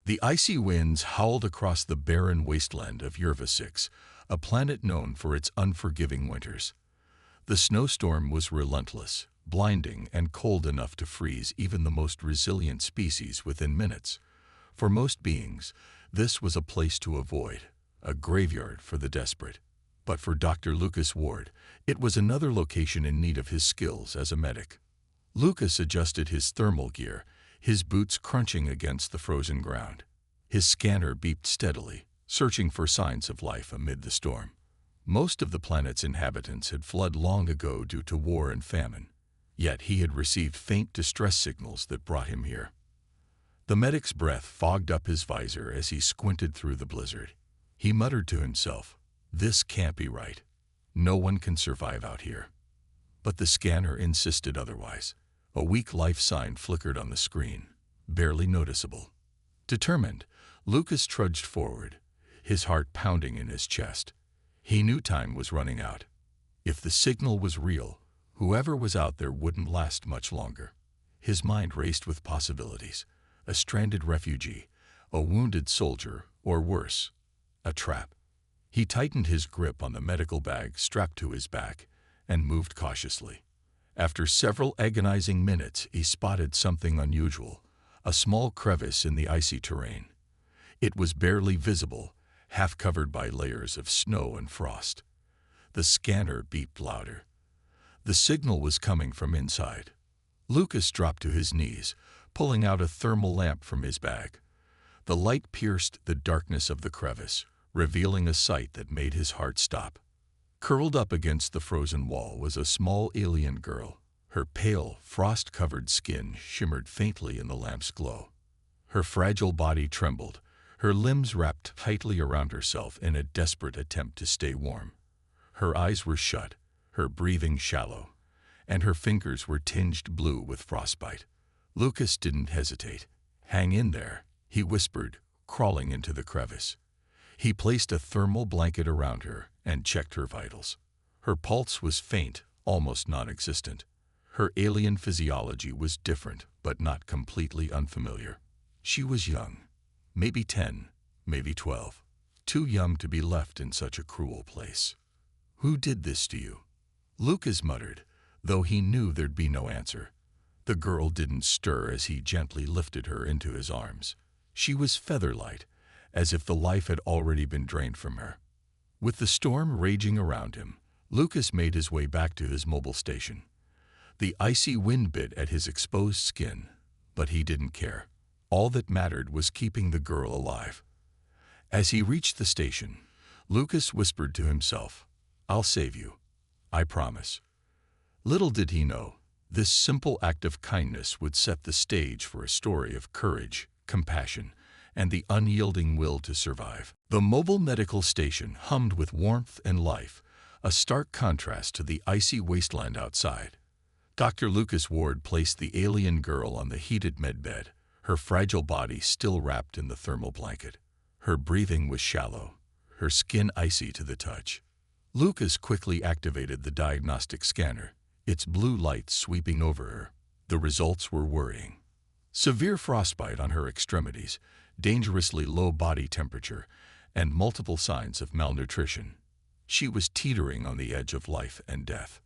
The icy winds howled across the barren wasteland of Yerva 6, a planet known for its unforgiving winters. The snowstorm was relentless, blinding, and cold enough to freeze even the most resilient species within minutes. For most beings, this was a place to avoid, a graveyard for the desperate. But for Dr. Lucas Ward, it was another location in need of his skills as a medic. Lucas adjusted his thermal gear, his boots crunching against the frozen ground. His scanner beeped steadily, searching for signs of life amid the storm. Most of the planet's inhabitants had fled long ago due to war and famine, yet he had received faint distress signals that brought him here. The medic's breath fogged up his visor as he squinted through the blizzard. He muttered to himself, "This can't be right. No one can survive out here." But the scanner insisted otherwise. A weak life sign flickered on the screen, barely noticeable. Determined, Lucas trudged forward, his heart pounding in his chest. He knew time was running out. If the signal was real, whoever was out there wouldn't last much longer. His mind raced with possibilities: a stranded refugee, a wounded soldier, or worse, a trap. He tightened his grip on the medical bag strapped to his back and moved cautiously. After several agonizing minutes, he spotted something unusual, a small crevice in the icy terrain. It was barely visible, half covered by layers of snow and frost. The scanner beeped louder. The signal was coming from inside. Lucas dropped to his knees, pulling out a thermal lamp from his bag. The light pierced the darkness of the crevice, revealing a sight that made his heart stop. Curled up against the frozen wall was a small alien girl. Her pale, frost-covered skin shimmered faintly in the lamp's glow. Her fragile body trembled, her limbs wrapped tightly around herself in a desperate attempt to stay warm. Her eyes were shut, her breathing shallow, and her fingers were tinged blue with frostbite. Lucas didn't hesitate. "Hang in there," he whispered, crawling into the crevice. He placed a thermal blanket around her and checked her vitals. Her pulse was faint, almost non-existent. Her alien physiology was different, but not completely unfamiliar. She was young, maybe 10, maybe 12, too young to be left in such a cruel place. "Who did this to you?" Lucas muttered, though he knew there'd be no answer. The girl didn't stir as he gently lifted her into his arms. She was feather-light, as if the life had already been drained from her. With the storm raging around him, Lucas made his way back to his mobile station. The icy wind bit at his exposed skin, but he didn't care. All that mattered was keeping the girl alive. As he reached the station, Lucas whispered to himself, "I'll save you. I promise." Little did he know, this simple act of kindness would set the stage for a story of courage, compassion, and the unyielding will to survive. The mobile medical station hummed with warmth and life, a stark contrast to the icy wasteland outside. Dr. Lucas Ward placed the alien girl on the heated medbed, her fragile body still wrapped in the thermal blanket. Her breathing was shallow, her skin icy to the touch. Lucas quickly activated the diagnostic scanner, its blue light sweeping over her. The results were worrying. Severe frostbite on her extremities, dangerously low body temperature, and multiple signs of malnutrition. She was teetering on the edge of life and death.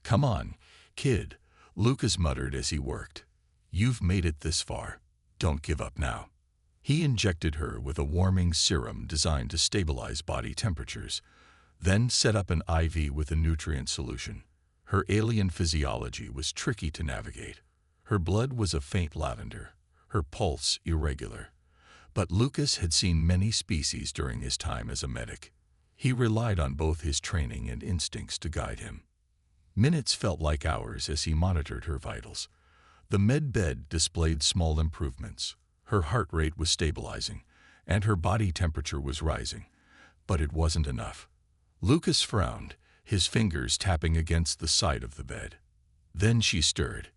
"Come on, kid," Lucas muttered as he worked. "You've made it this far. Don't give up now." He injected her with a warming serum designed to stabilize body temperatures, then set up an IV with a nutrient solution. Her alien physiology was tricky to navigate. Her blood was a faint lavender, her pulse irregular. But Lucas had seen many species during his time as a medic. He relied on both his training and instincts to guide him. Minutes felt like hours as he monitored her vitals. The med bed displayed small improvements. Her heart rate was stabilizing, and her body temperature was rising. But it wasn't enough. Lucas frowned, his fingers tapping against the side of the bed. Then she stirred.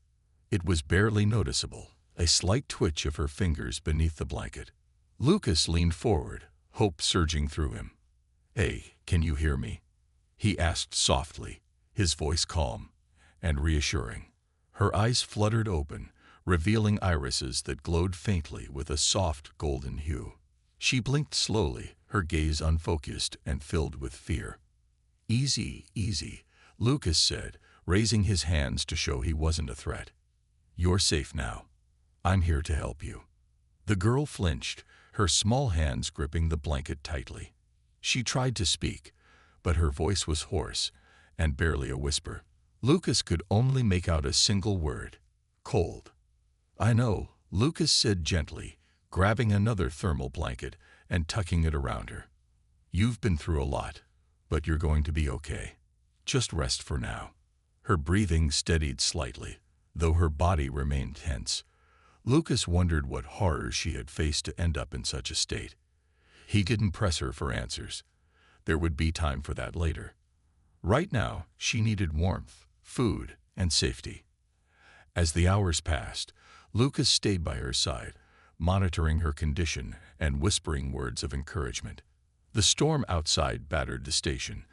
It was barely noticeable, a slight twitch of her fingers beneath the blanket. Lucas leaned forward, hope surging through him. "Hey, can you hear me?" he asked softly, his voice calm and reassuring. Her eyes fluttered open, revealing irises that glowed faintly with a soft golden hue. She blinked slowly, her gaze unfocused and filled with fear. "Easy, easy," Lucas said, raising his hands to show he wasn't a threat. "You're safe now. I'm here to help you." The girl flinched, her small hands gripping the blanket tightly. She tried to speak, but her voice was hoarse and barely a whisper. Lucas could only make out a single word: cold. "I know," Lucas said gently, grabbing another thermal blanket and tucking it around her. "You've been through a lot, but you're going to be okay. Just rest for now." Her breathing steadied slightly, though her body remained tense. Lucas wondered what horrors she had faced to end up in such a state. He didn't press her for answers. There would be time for that later. Right now, she needed warmth, food, and safety. As the hours passed, Lucas stayed by her side, monitoring her condition and whispering words of encouragement. The storm outside battered the station,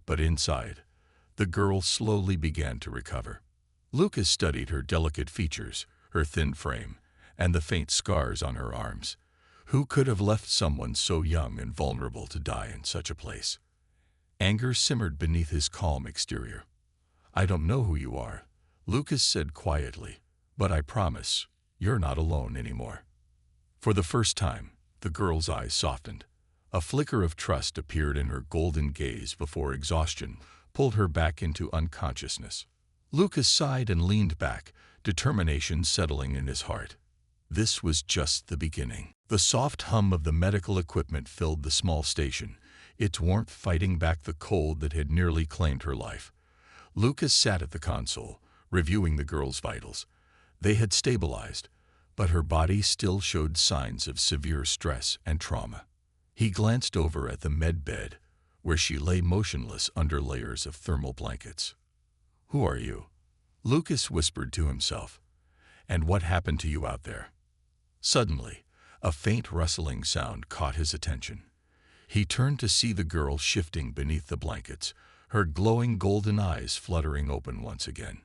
but inside, the girl slowly began to recover. Lucas studied her delicate features, her thin frame, and the faint scars on her arms. Who could have left someone so young and vulnerable to die in such a place? Anger simmered beneath his calm exterior. "I don't know who you are," Lucas said quietly, "but I promise you're not alone anymore." For the first time, the girl's eyes softened. A flicker of trust appeared in her golden gaze before exhaustion pulled her back into unconsciousness. Lucas sighed and leaned back, determination settling in his heart. This was just the beginning. The soft hum of the medical equipment filled the small station, its warmth fighting back the cold that had nearly claimed her life. Lucas sat at the console, reviewing the girl's vitals. They had stabilized, but her body still showed signs of severe stress and trauma. He glanced over at the med bed, where she lay motionless under layers of thermal blankets. "Who are you?" Lucas whispered to himself. "And what happened to you out there?" Suddenly, a faint rustling sound caught his attention. He turned to see the girl shifting beneath the blankets, her glowing golden eyes fluttering open once again.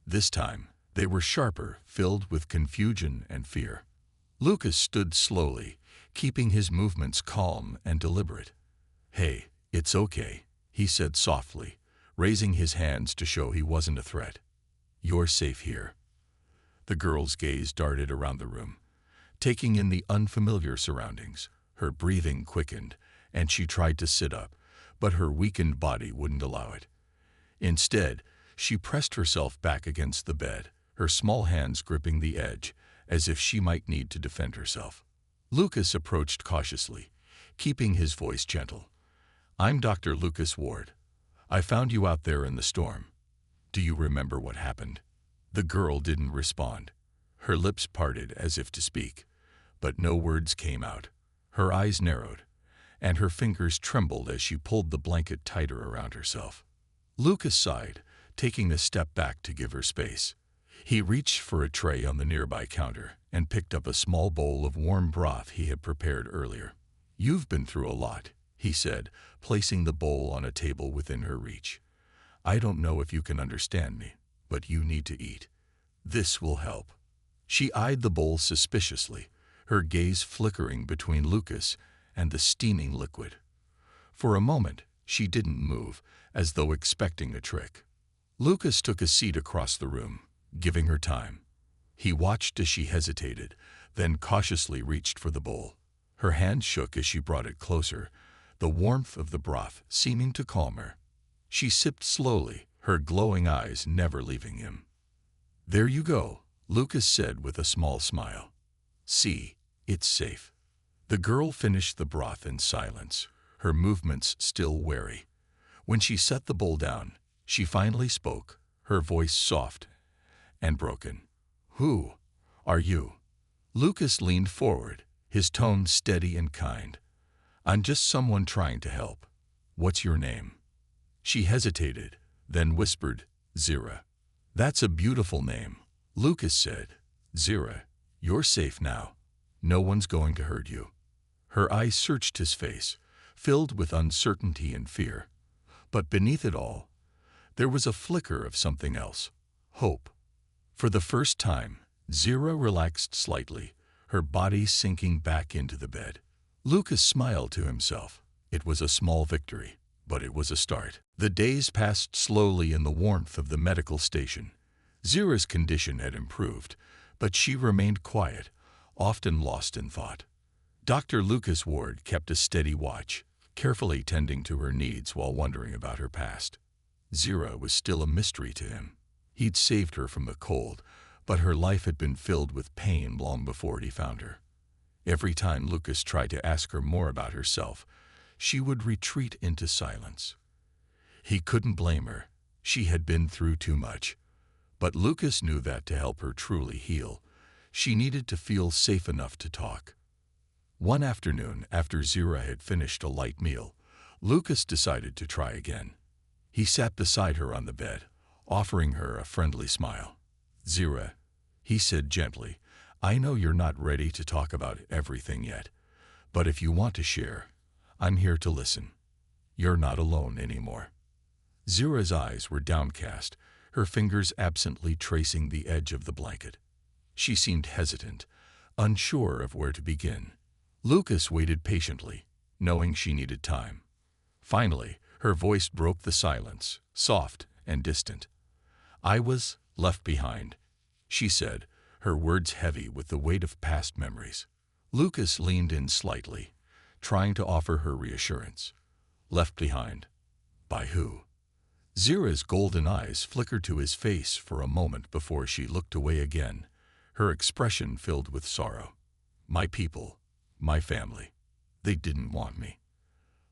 This time, they were sharper, filled with confusion and fear. Lucas stood slowly, keeping his movements calm and deliberate. "Hey, it's okay," he said softly, raising his hands to show he wasn't a threat. "You're safe here." The girl's gaze darted around the room, taking in the unfamiliar surroundings. Her breathing quickened, and she tried to sit up, but her weakened body wouldn't allow it. Instead, she pressed herself back against the bed, her small hands gripping the edge, as if she might need to defend herself. Lucas approached cautiously, keeping his voice gentle. "I'm Dr. Lucas Ward. I found you out there in the storm. Do you remember what happened?" The girl didn't respond. Her lips parted as if to speak, but no words came out. Her eyes narrowed, and her fingers trembled as she pulled the blanket tighter around herself. Lucas sighed, taking a step back to give her space. He reached for a tray on the nearby counter and picked up a small bowl of warm broth he had prepared earlier. "You've been through a lot," he said, placing the bowl on a table within her reach. "I don't know if you can understand me, but you need to eat. This will help." She eyed the bowl suspiciously, her gaze flickering between Lucas and the steaming liquid. For a moment, she didn't move, as though expecting a trick. Lucas took a seat across the room, giving her time. He watched as she hesitated, then cautiously reached for the bowl. Her hand shook as she brought it closer, the warmth of the broth seeming to calm her. She sipped slowly, her glowing eyes never leaving him. "There you go," Lucas said with a small smile. "See, it's safe." The girl finished the broth in silence, her movements still wary. When she set the bowl down, she finally spoke, her voice soft and broken. "Who are you?" Lucas leaned forward, his tone steady and kind. "I'm just someone trying to help. What's your name?" She hesitated, then whispered, "Zira." "That's a beautiful name," Lucas said. "Zira, you're safe now. No one's going to hurt you." Her eyes searched his face, filled with uncertainty and fear. But beneath it all, there was a flicker of something else: hope. For the first time, Zira relaxed slightly, her body sinking back into the bed. Lucas smiled to himself. It was a small victory, but it was a start. The days passed slowly in the warmth of the medical station. Zira's condition had improved, but she remained quiet, often lost in thought. Dr. Lucas Ward kept a steady watch, carefully tending to her needs while wondering about her past. Zira was still a mystery to him. He'd saved her from the cold, but her life had been filled with pain long before he found her. Every time Lucas tried to ask her more about herself, she would retreat into silence. He couldn't blame her. She had been through too much. But Lucas knew that to help her truly heal, she needed to feel safe enough to talk. One afternoon, after Zira had finished a light meal, Lucas decided to try again. He sat beside her on the bed, offering her a friendly smile. "Zira," he said gently, "I know you're not ready to talk about everything yet, but if you want to share, I'm here to listen. You're not alone anymore." Zira's eyes were downcast, her fingers absently tracing the edge of the blanket. She seemed hesitant, unsure of where to begin. Lucas waited patiently, knowing she needed time. Finally, her voice broke the silence, soft and distant. "I was left behind," she said, her words heavy with the weight of past memories. Lucas leaned in slightly, trying to offer her reassurance. "Left behind? By who?" Zira's golden eyes flickered to his face for a moment before she looked away again, her expression filled with sorrow. "My people, my family. They didn't want me."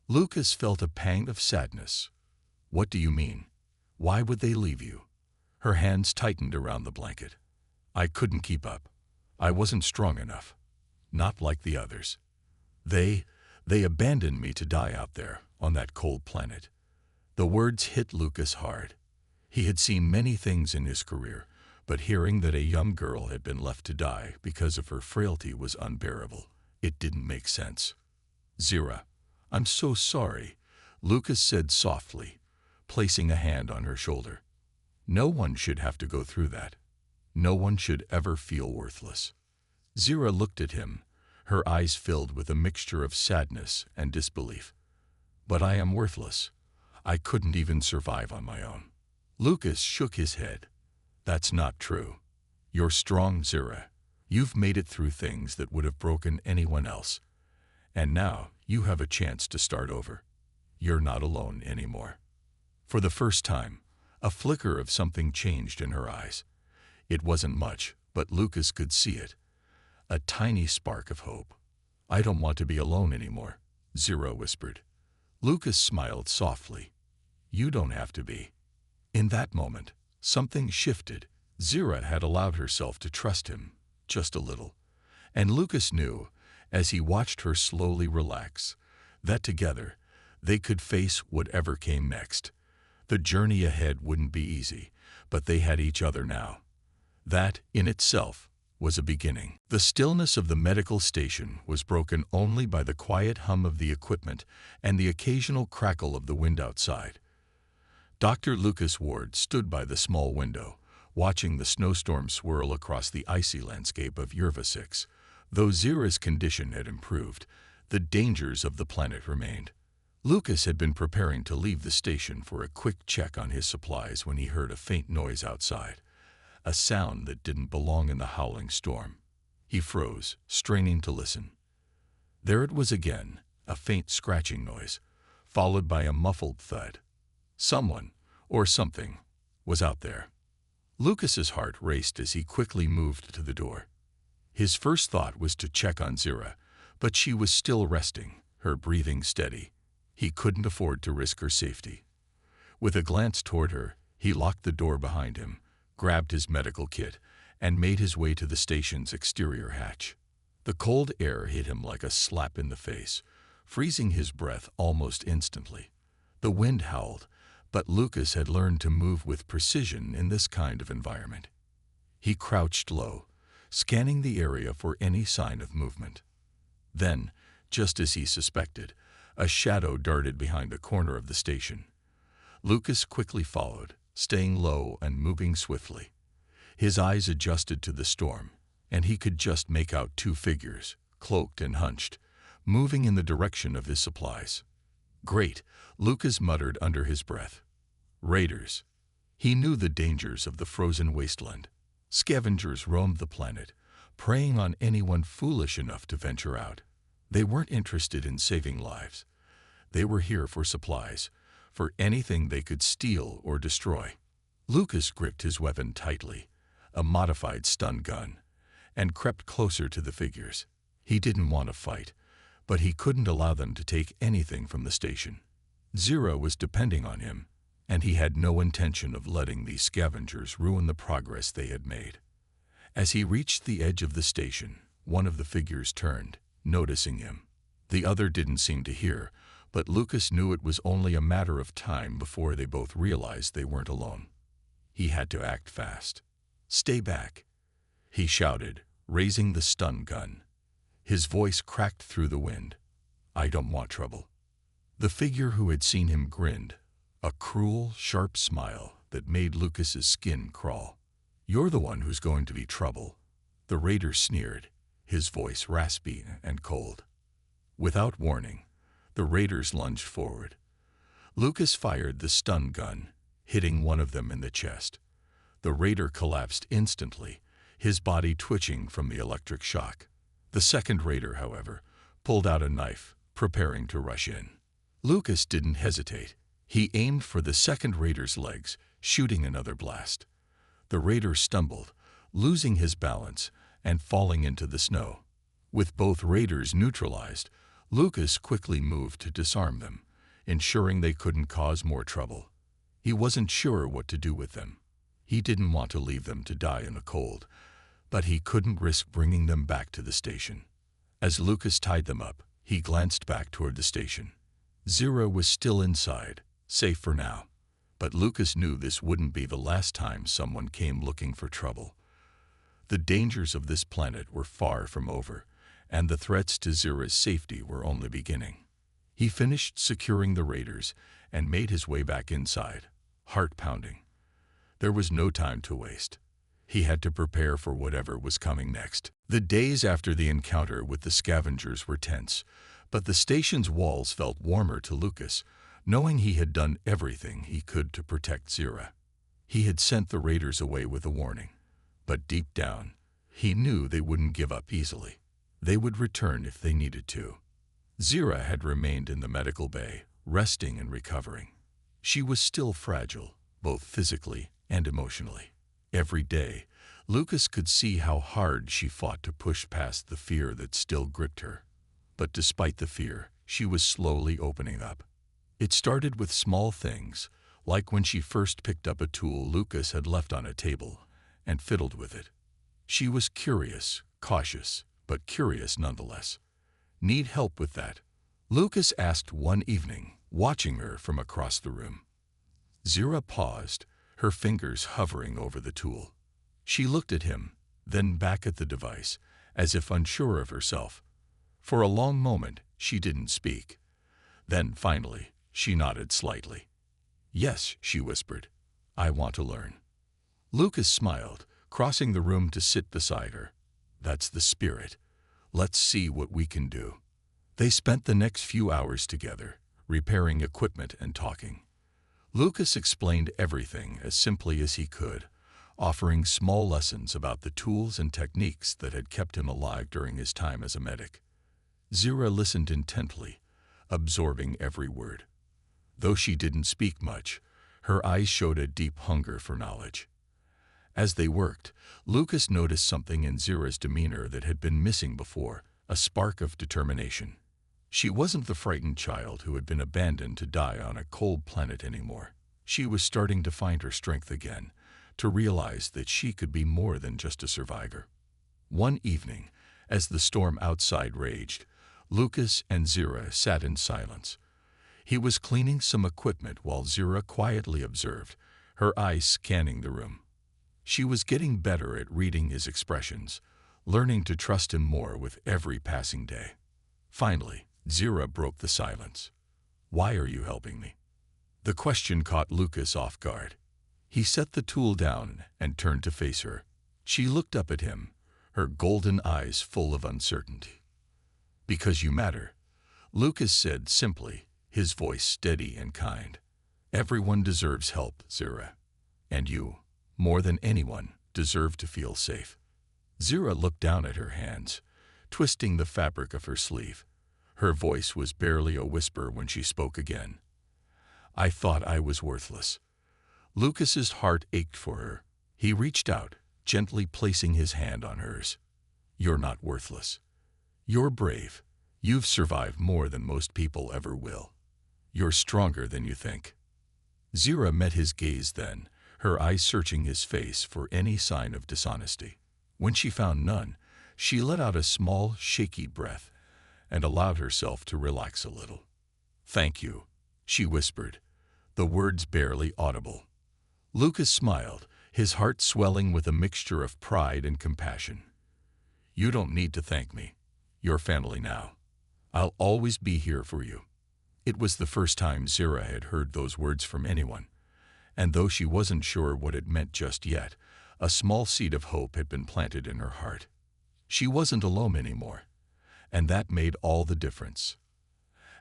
Lucas felt a pang of sadness. "What do you mean? Why would they leave you?" Her hands tightened around the blanket. "I couldn't keep up. I wasn't strong enough. Not like the others. They abandoned me to die out there on that cold planet." The words hit Lucas hard. He had seen many things in his career, but hearing that a young girl had been left to die because of her frailty was unbearable. It didn't make sense. "Zira, I'm so sorry," Lucas said softly, placing a hand on her shoulder. "No one should have to go through that. No one should ever feel worthless." Zira looked at him, her eyes filled with a mixture of sadness and disbelief. "But I am worthless. I couldn't even survive on my own." Lucas shook his head. "That's not true. You're strong, Zira. You've made it through things that would have broken anyone else. And now you have a chance to start over. You're not alone anymore." For the first time, a flicker of something changed in her eyes. It wasn't much, but Lucas could see it. A tiny spark of hope. "I don't want to be alone anymore," Zira whispered. Lucas smiled softly. "You don't have to be." In that moment, something shifted. Zira had allowed herself to trust him, just a little. And Lucas knew, as he watched her slowly relax, that together they could face whatever came next. The journey ahead wouldn't be easy, but they had each other now. That, in itself, was a beginning. The stillness of the medical station was broken only by the quiet hum of the equipment and the occasional crackle of the wind outside. Dr. Lucas Ward stood by the small window, watching the snowstorm swirl across the icy landscape of Yerva 6. Though Zira's condition had improved, the dangers of the planet remained. Lucas had been preparing to leave the station for a quick check on his supplies when he heard a faint noise outside, a sound that didn't belong in the howling storm. He froze, straining to listen. There it was again, a faint scratching noise, followed by a muffled thud. Someone, or something, was out there. Lucas's heart raced as he quickly moved to the door. His first thought was to check on Zira, but she was still resting, her breathing steady. He couldn't afford to risk her safety. With a glance toward her, he locked the door behind him, grabbed his medical kit, and made his way to the station's exterior hatch. The cold air hit him like a slap in the face, freezing his breath almost instantly. The wind howled, but Lucas had learned to move with precision in this kind of environment. He crouched low, scanning the area for any sign of movement. Then, just as he suspected, a shadow darted behind a corner of the station. Lucas quickly followed, staying low and moving swiftly. His eyes adjusted to the storm, and he could just make out two figures, cloaked and hunched, moving in the direction of his supplies. "Great," Lucas muttered under his breath. "Raiders." He knew the dangers of the frozen wasteland. Scavengers roamed the planet, preying on anyone foolish enough to venture out. They weren't interested in saving lives. They were here for supplies, for anything they could steal or destroy. Lucas gripped his weapon tightly, a modified stun gun, and crept closer to the figures. He didn't want to fight, but he couldn't allow them to take anything from the station. Zira was depending on him, and he had no intention of letting these scavengers ruin the progress they had made. As he reached the edge of the station, one of the figures turned, noticing him. The other didn't seem to hear, but Lucas knew it was only a matter of time before they both realized they weren't alone. He had to act fast. "Stay back," he shouted, raising the stun gun. His voice cracked through the wind. "I don't want trouble." The figure who had seen him grinned, a cruel, sharp smile that made Lucas's skin crawl. "You're the one who's going to be trouble," the raider sneered, his voice raspy and cold. Without warning, the raiders lunged forward. Lucas fired the stun gun, hitting one of them in the chest. The raider collapsed instantly, his body twitching from the electric shock. The second raider, however, pulled out a knife, preparing to rush in. Lucas didn't hesitate. He aimed for the second raider's legs, shooting another blast. The raider stumbled, losing his balance and falling into the snow. With both raiders neutralized, Lucas quickly moved to disarm them, ensuring they couldn't cause more trouble. He wasn't sure what to do with them. He didn't want to leave them to die in the cold, but he couldn't risk bringing them back to the station. As Lucas tied them up, he glanced back toward the station. Zira was still inside, safe for now, but Lucas knew this wouldn't be the last time someone came looking for trouble. The dangers of this planet were far from over, and the threats to Zira's safety were only beginning. He finished securing the raiders and made his way back inside, heart pounding. There was no time to waste. He had to prepare for whatever was coming next. The days after the encounter with the scavengers were tense, but the station's walls felt warmer to Lucas, knowing he had done everything he could to protect Zira. He had sent the raiders away with a warning, but deep down, he knew they wouldn't give up easily. They would return if they needed to. Zira had remained in the medical bay, resting and recovering. She was still fragile, both physically and emotionally. Every day, Lucas could see how hard she fought to push past the fear that still gripped her. But despite the fear, she was slowly opening up. It started with small things, like when she first picked up a tool Lucas had left on a table and fiddled with it. She was curious, cautious, but curious nonetheless. "Need help with that?" Lucas asked one evening, watching her from across the room. Zira paused, her fingers hovering over the tool. She looked at him, then back at the device, as if unsure of herself. For a long moment, she didn't speak. Then, finally, she nodded slightly. "Yes," she whispered. "I want to learn." Lucas smiled, crossing the room to sit beside her. "That's the spirit. Let's see what we can do." They spent the next few hours together, repairing equipment and talking. Lucas explained everything as simply as he could, offering small lessons about the tools and techniques that had kept him alive during his time as a medic. Zira listened intently, absorbing every word. Though she didn't speak much, her eyes showed a deep hunger for knowledge. As they worked, Lucas noticed something in Zira's demeanor that had been missing before, a spark of determination. She wasn't the frightened child who had been abandoned to die on a cold planet anymore. She was starting to find her strength again, to realize that she could be more than just a survivor. One evening, as the storm outside raged, Lucas and Zira sat in silence. He was cleaning some equipment while Zira quietly observed, her eyes scanning the room. She was getting better at reading his expressions, learning to trust him more with every passing day. Finally, Zira broke the silence. "Why are you helping me?" The question caught Lucas off guard. He set the tool down and turned to face her. She looked up at him, her golden eyes full of uncertainty. "Because you matter," Lucas said simply, his voice steady and kind. "Everyone deserves help, Zira. And you, more than anyone, deserve to feel safe." Zira looked down at her hands, twisting the fabric of her sleeve. Her voice was barely a whisper when she spoke again. "I thought I was worthless." Lucas's heart ached for her. He reached out, gently placing his hand on hers. "You're not worthless. You're brave. You've survived more than most people ever will. You're stronger than you think." Zira met his gaze then, her eyes searching his face for any sign of dishonesty. When she found none, she let out a small, shaky breath and allowed herself to relax a little. "Thank you," she whispered, the words barely audible. Lucas smiled, his heart swelling with a mixture of pride and compassion. "You don't need to thank me. You're family now. I'll always be here for you." It was the first time Zira had heard those words from anyone, and though she wasn't sure what it meant just yet, a small seed of hope had been planted in her heart. She wasn't alone anymore, and that made all the difference.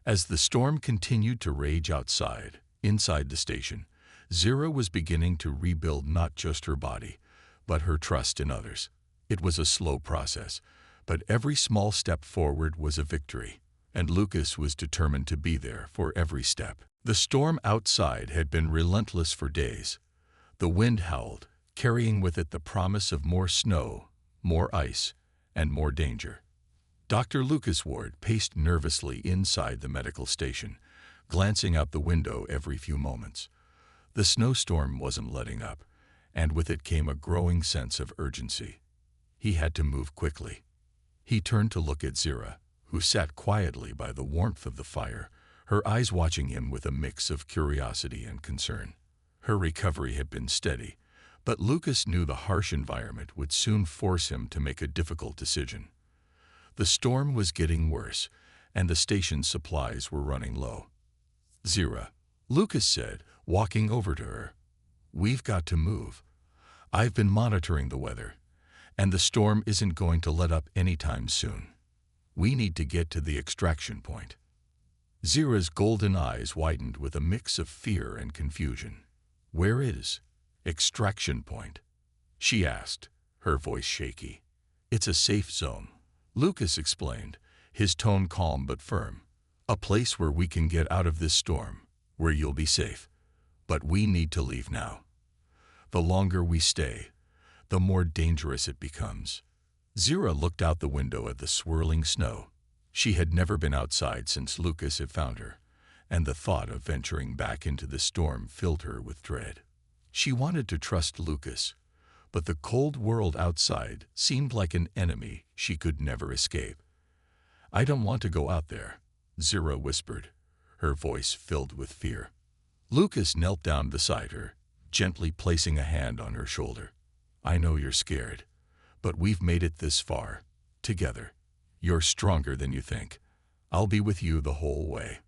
As the storm continued to rage outside, inside the station, Zira was beginning to rebuild not just her body, but her trust in others. It was a slow process, but every small step forward was a victory, and Lucas was determined to be there for every step. The storm outside had been relentless for days. The wind howled, carrying with it the promise of more snow, more ice, and more danger. Dr. Lucas Ward paced nervously inside the medical station, glancing out the window every few moments. The snowstorm wasn't letting up, and with it came a growing sense of urgency. He had to move quickly. He turned to look at Zira, who sat quietly by the warmth of the fire, her eyes watching him with a mix of curiosity and concern. Her recovery had been steady, but Lucas knew the harsh environment would soon force him to make a difficult decision. The storm was getting worse, and the station's supplies were running low. "Zira," Lucas said, walking over to her, "we've got to move. I've been monitoring the weather, and the storm isn't going to let up anytime soon. We need to get to the extraction point." Zira's golden eyes widened with a mix of fear and confusion. "Where is extraction point?" she asked, her voice shaky. "It's a safe zone," Lucas explained, his tone calm but firm. "A place where we can get out of this storm, where you'll be safe. But we need to leave now. The longer we stay, the more dangerous it becomes." Zira looked out the window at the swirling snow. She had never been outside since Lucas had found her, and the thought of venturing back into the storm filled her with dread. She wanted to trust Lucas, but the cold world outside seemed like an enemy she could never escape. "I don't want to go out there," Zira whispered, her voice filled with fear. Lucas knelt down beside her, gently placing a hand on her shoulder. "I know you're scared, but we've made it this far, together. You're stronger than you think. I'll be with you the whole way."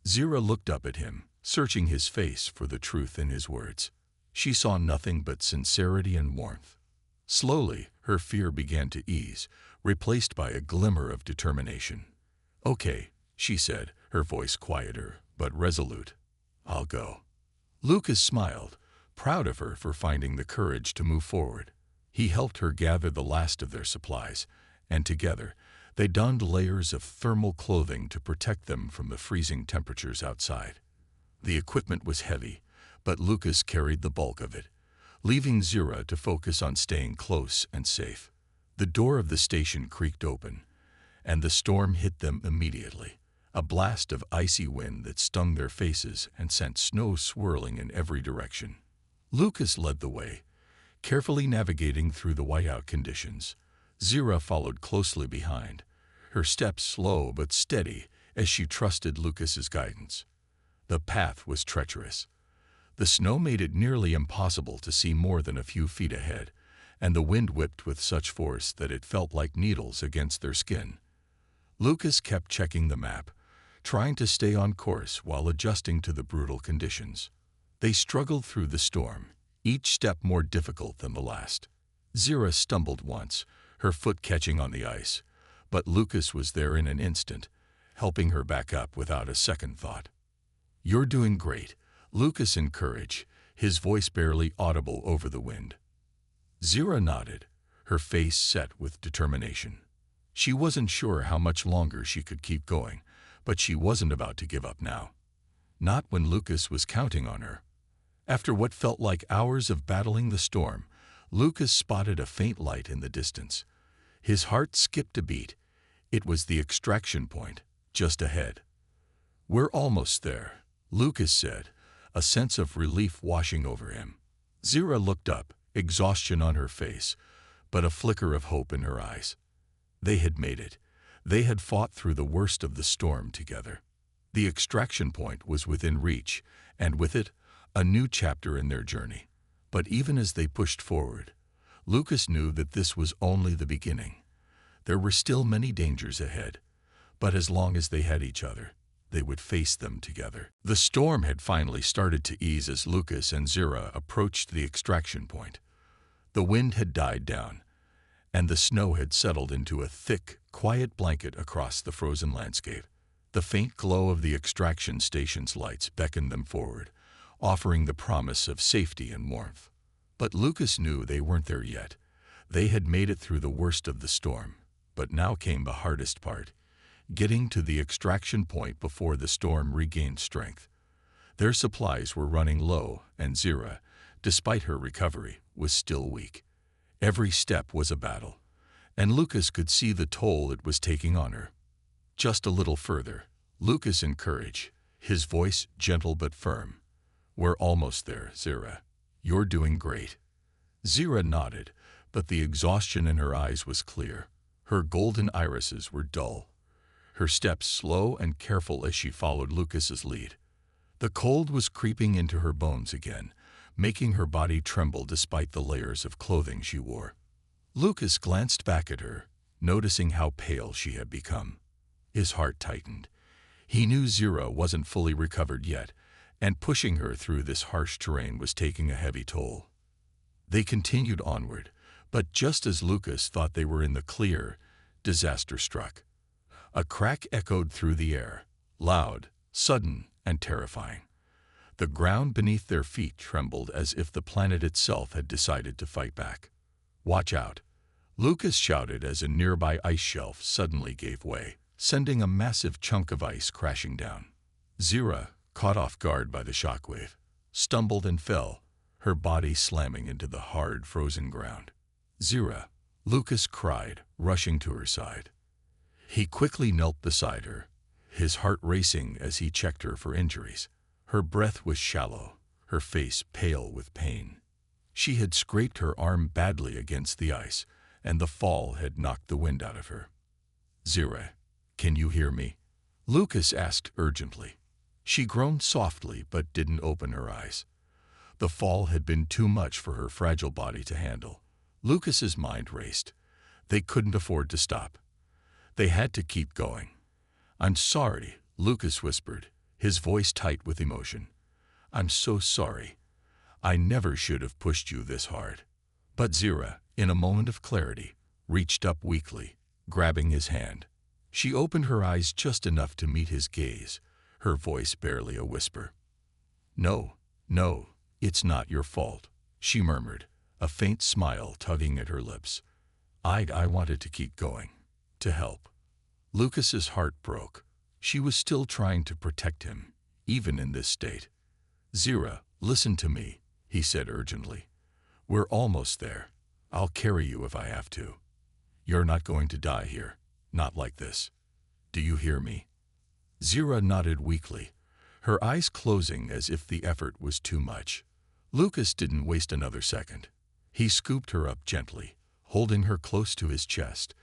Zira looked up at him, searching his face for the truth in his words. She saw nothing but sincerity and warmth. Slowly, her fear began to ease, replaced by a glimmer of determination. "Okay," she said, her voice quieter but resolute. "I'll go." Lucas smiled, proud of her for finding the courage to move forward. He helped her gather the last of their supplies, and together, they donned layers of thermal clothing to protect them from the freezing temperatures outside. The equipment was heavy, but Lucas carried the bulk of it, leaving Zira to focus on staying close and safe. The door of the station creaked open, and the storm hit them immediately, a blast of icy wind that stung their faces and sent snow swirling in every direction. Lucas led the way, carefully navigating through the whiteout conditions. Zira followed closely behind, her steps slow but steady as she trusted Lucas's guidance. The path was treacherous. The snow made it nearly impossible to see more than a few feet ahead, and the wind whipped with such force that it felt like needles against their skin. Lucas kept checking the map, trying to stay on course while adjusting to the brutal conditions. They struggled through the storm, each step more difficult than the last. Zira stumbled once, her foot catching on the ice, but Lucas was there in an instant, helping her back up without a second thought. "You're doing great," Lucas encouraged, his voice barely audible over the wind. Zira nodded, her face set with determination. She wasn't sure how much longer she could keep going, but she wasn't about to give up now. Not when Lucas was counting on her. After what felt like hours of battling the storm, Lucas spotted a faint light in the distance. His heart skipped a beat. It was the extraction point, just ahead. "We're almost there," Lucas said, a sense of relief washing over him. Zira looked up, exhaustion on her face, but a flicker of hope in her eyes. They had made it. They had fought through the worst of the storm together. The extraction point was within reach, and with it, a new chapter in their journey. But even as they pushed forward, Lucas knew that this was only the beginning. There were still many dangers ahead, but as long as they had each other, they would face them together. The storm had finally started to ease as Lucas and Zira approached the extraction point. The wind had died down, and the snow had settled into a thick, quiet blanket across the frozen landscape. The faint glow of the extraction station's lights beckoned them forward, offering the promise of safety and warmth. But Lucas knew they weren't there yet. They had made it through the worst of the storm, but now came the hardest part, getting to the extraction point before the storm regained strength. Their supplies were running low, and Zira, despite her recovery, was still weak. Every step was a battle, and Lucas could see the toll it was taking on her. Just a little further, Lucas encouraged, his voice gentle but firm. "We're almost there, Zira. You're doing great." Zira nodded, but the exhaustion in her eyes was clear. Her golden irises were dull, her steps slow and careful as she followed Lucas's lead. The cold was creeping into her bones again, making her body tremble despite the layers of clothing she wore. Lucas glanced back at her, noticing how pale she had become. His heart tightened. He knew Zira wasn't fully recovered yet, and pushing her through this harsh terrain was taking a heavy toll. They continued onward, but just as Lucas thought they were in the clear, disaster struck. A crack echoed through the air, loud, sudden, and terrifying. The ground beneath their feet trembled as if the planet itself had decided to fight back. "Watch out!" Lucas shouted as a nearby ice shelf suddenly gave way, sending a massive chunk of ice crashing down. Zira, caught off guard by the shockwave, stumbled and fell, her body slamming into the hard, frozen ground. "Zira!" Lucas cried, rushing to her side. He quickly knelt beside her, his heart racing as he checked her for injuries. Her breath was shallow, her face pale with pain. She had scraped her arm badly against the ice, and the fall had knocked the wind out of her. "Zira, can you hear me?" Lucas asked urgently. She groaned softly but didn't open her eyes. The fall had been too much for her fragile body to handle. Lucas's mind raced. They couldn't afford to stop. They had to keep going. "I'm sorry," Lucas whispered, his voice tight with emotion. "I'm so sorry. I never should have pushed you this hard." But Zira, in a moment of clarity, reached up weakly, grabbing his hand. She opened her eyes just enough to meet his gaze, her voice barely a whisper. No, it's not your fault," she murmured, a faint smile tugging at her lips. I wanted to keep going, to help." Lucas's heart broke. She was still trying to protect him, even in this state. "Zira, listen to me," he said urgently. "We're almost there. I'll carry you if I have to. You're not going to die here, not like this. Do you hear me?" Zira nodded weakly, her eyes closing as if the effort was too much. Lucas didn't waste another second. He scooped her up gently, holding her close to his chest,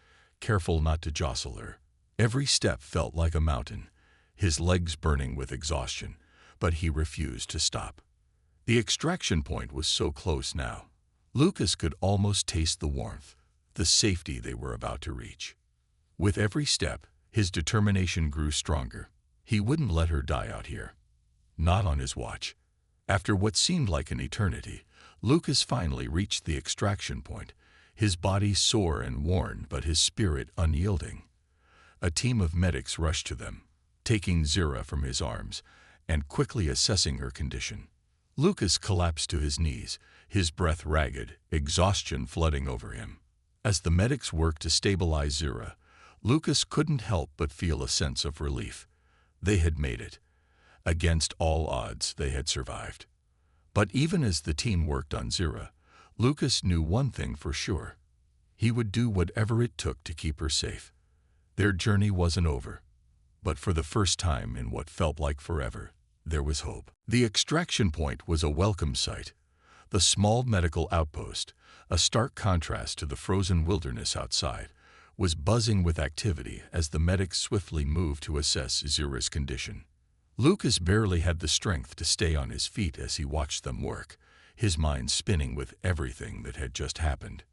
careful not to jostle her. Every step felt like a mountain, his legs burning with exhaustion, but he refused to stop. The extraction point was so close now. Lucas could almost taste the warmth, the safety they were about to reach. With every step, his determination grew stronger. He wouldn't let her die out here. Not on his watch. After what seemed like an eternity, Lucas finally reached the extraction point, his body sore and worn but his spirit unyielding. A team of medics rushed to them, taking Zira from his arms and quickly assessing her condition. Lucas collapsed to his knees, his breath ragged, exhaustion flooding over him. As the medics worked to stabilize Zira, Lucas couldn't help but feel a sense of relief. They had made it. Against all odds, they had survived. But even as the team worked on Zira, Lucas knew one thing for sure. He would do whatever it took to keep her safe. Their journey wasn't over, but for the first time in what felt like forever, there was hope. The extraction point was a welcome sight. The small medical outpost, a stark contrast to the frozen wilderness outside, was buzzing with activity as the medics swiftly moved to assess Zira's condition. Lucas barely had the strength to stay on his feet as he watched them work, his mind spinning with everything that had just happened.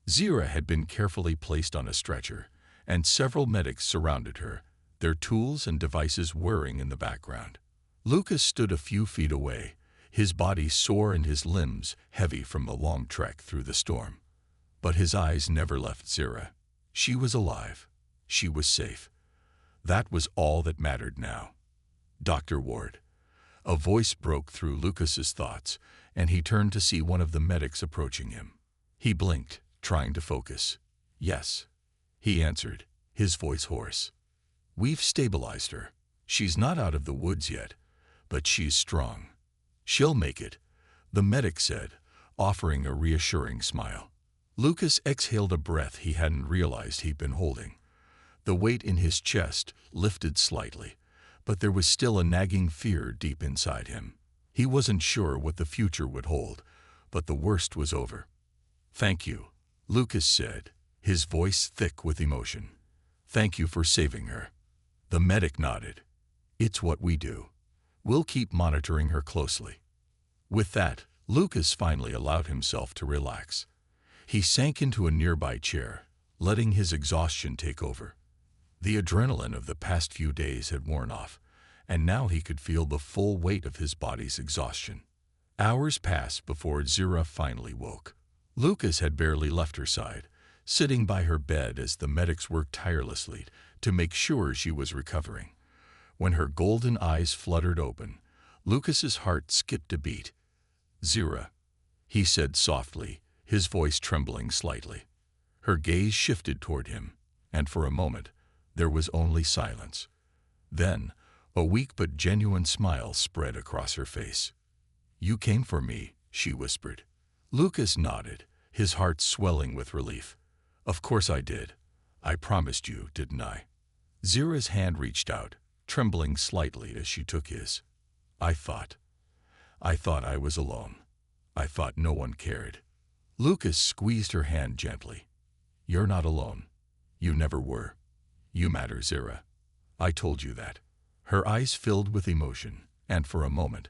Zira had been carefully placed on a stretcher, and several medics surrounded her, their tools and devices whirring in the background. Lucas stood a few feet away, his body sore and his limbs heavy from the long trek through the storm. But his eyes never left Zira. She was alive. She was safe. That was all that mattered now. Dr. Ward. A voice broke through Lucas's thoughts, and he turned to see one of the medics approaching him. He blinked, trying to focus. "Yes," he answered, his voice hoarse. "We've stabilized her. She's not out of the woods yet, but she's strong. She'll make it," the medic said, offering a reassuring smile. Lucas exhaled a breath he hadn't realized he'd been holding. The weight in his chest lifted slightly, but there was still a nagging fear deep inside him. He wasn't sure what the future would hold, but the worst was over. "Thank you," Lucas said, his voice thick with emotion. "Thank you for saving her." The medic nodded. "It's what we do. We'll keep monitoring her closely." With that, Lucas finally allowed himself to relax. He sank into a nearby chair, letting his exhaustion take over. The adrenaline of the past few days had worn off, and now he could feel the full weight of his body's exhaustion. Hours passed before Zira finally woke. Lucas had barely left her side, sitting by her bed as the medics worked tirelessly to make sure she was recovering. When her golden eyes fluttered open, Lucas's heart skipped a beat. "Zira," he said softly, his voice trembling slightly. Her gaze shifted toward him, and for a moment, there was only silence. Then, a weak but genuine smile spread across her face. "You came for me," she whispered. Lucas nodded, his heart swelling with relief. "Of course I did. I promised you, didn't I?" Zira's hand reached out, trembling slightly as she took his. I thought I was alone. I thought no one cared." Lucas squeezed her hand gently. "You're not alone. You never were. You matter, Zira. I told you that." Her eyes filled with emotion, and for a moment,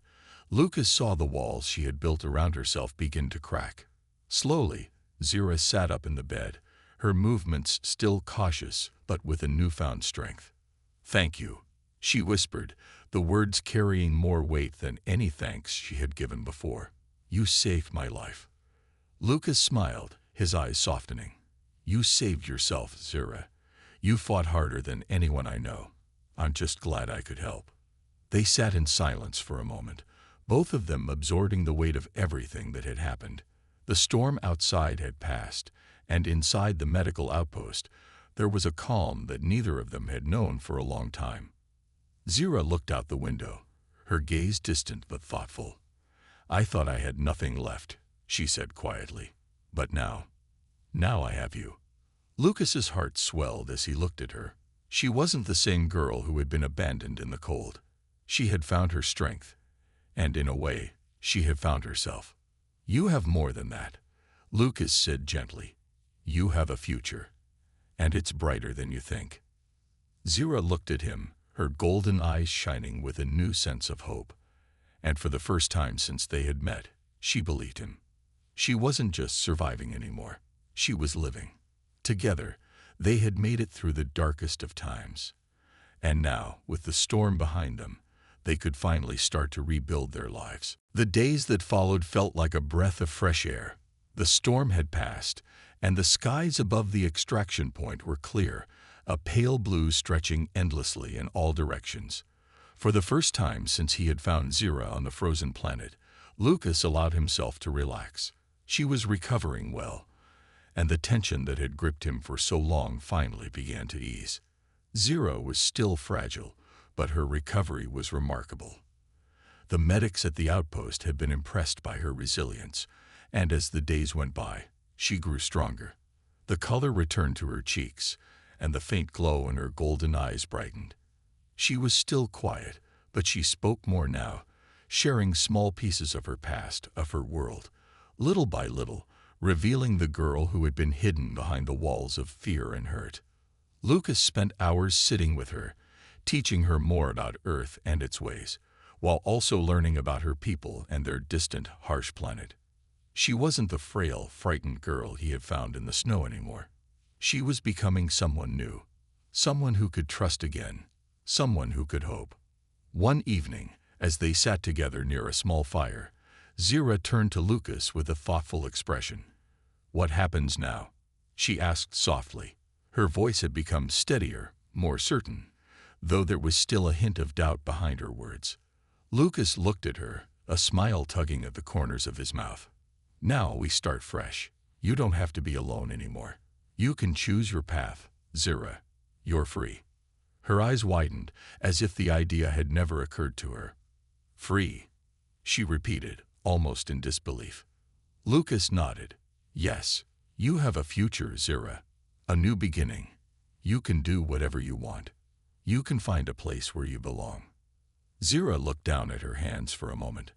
Lucas saw the walls she had built around herself begin to crack. Slowly, Zira sat up in the bed, her movements still cautious but with a newfound strength. "Thank you," she whispered, the words carrying more weight than any thanks she had given before. "You saved my life." Lucas smiled, his eyes softening. "You saved yourself, Zira. You fought harder than anyone I know. I'm just glad I could help." They sat in silence for a moment, both of them absorbing the weight of everything that had happened. The storm outside had passed, and inside the medical outpost, there was a calm that neither of them had known for a long time. Zira looked out the window, her gaze distant but thoughtful. "I thought I had nothing left," she said quietly. "But now I have you." Lucas's heart swelled as he looked at her. She wasn't the same girl who had been abandoned in the cold. She had found her strength, and in a way, she had found herself. "You have more than that," Lucas said gently. "You have a future, and it's brighter than you think." Zira looked at him, her golden eyes shining with a new sense of hope. And for the first time since they had met, she believed him. She wasn't just surviving anymore. She was living. Together, they had made it through the darkest of times. And now, with the storm behind them, they could finally start to rebuild their lives. The days that followed felt like a breath of fresh air. The storm had passed, and the skies above the extraction point were clear, a pale blue stretching endlessly in all directions. For the first time since he had found Zira on the frozen planet, Lucas allowed himself to relax. She was recovering well, and the tension that had gripped him for so long finally began to ease. Zira was still fragile, but her recovery was remarkable. The medics at the outpost had been impressed by her resilience, and as the days went by, she grew stronger. The color returned to her cheeks, and the faint glow in her golden eyes brightened. She was still quiet, but she spoke more now, sharing small pieces of her past, of her world, little by little, revealing the girl who had been hidden behind the walls of fear and hurt. Lucas spent hours sitting with her, teaching her more about Earth and its ways, while also learning about her people and their distant, harsh planet. She wasn't the frail, frightened girl he had found in the snow anymore. She was becoming someone new, someone who could trust again, someone who could hope. One evening, as they sat together near a small fire, Zira turned to Lucas with a thoughtful expression. "What happens now?" she asked softly. Her voice had become steadier, more certain, though there was still a hint of doubt behind her words. Lucas looked at her, a smile tugging at the corners of his mouth. "Now we start fresh. You don't have to be alone anymore. You can choose your path, Zira. You're free." Her eyes widened, as if the idea had never occurred to her. "Free," she repeated, almost in disbelief. Lucas nodded. "Yes, you have a future, Zira. A new beginning. You can do whatever you want. You can find a place where you belong." Zira looked down at her hands for a moment,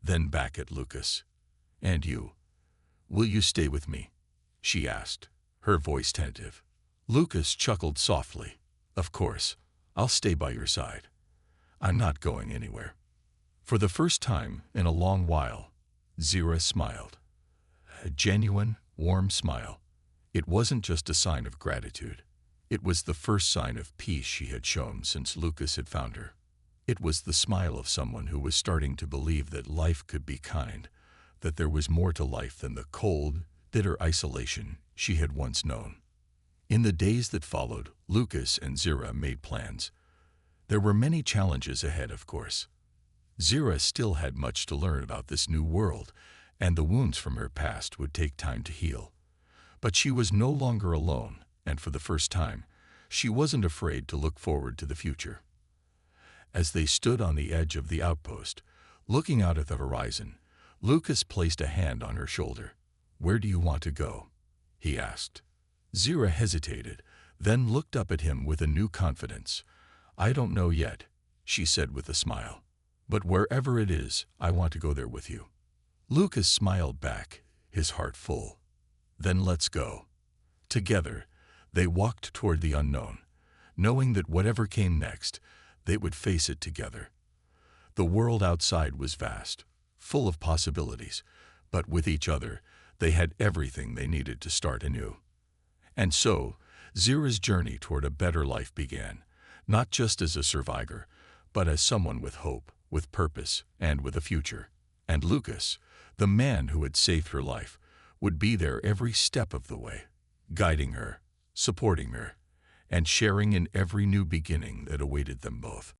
then back at Lucas. "And you? Will you stay with me?" she asked, her voice tentative. Lucas chuckled softly. "Of course, I'll stay by your side. I'm not going anywhere." For the first time in a long while, Zira smiled. A genuine, warm smile. It wasn't just a sign of gratitude. It was the first sign of peace she had shown since Lucas had found her. It was the smile of someone who was starting to believe that life could be kind, that there was more to life than the cold, bitter isolation she had once known. In the days that followed, Lucas and Zira made plans. There were many challenges ahead, of course. Zira still had much to learn about this new world, and the wounds from her past would take time to heal. But she was no longer alone, and for the first time, she wasn't afraid to look forward to the future. As they stood on the edge of the outpost, looking out at the horizon, Lucas placed a hand on her shoulder. "Where do you want to go?" he asked. Zira hesitated, then looked up at him with a new confidence. "I don't know yet," she said with a smile. "But wherever it is, I want to go there with you." Lucas smiled back, his heart full. "Then let's go." Together, they walked toward the unknown, knowing that whatever came next, they would face it together. The world outside was vast, full of possibilities, but with each other, they had everything they needed to start anew. And so, Zira's journey toward a better life began, not just as a survivor, but as someone with hope, with purpose, and with a future. And Lucas, the man who had saved her life, would be there every step of the way, guiding her, supporting her, and sharing in every new beginning that awaited them both.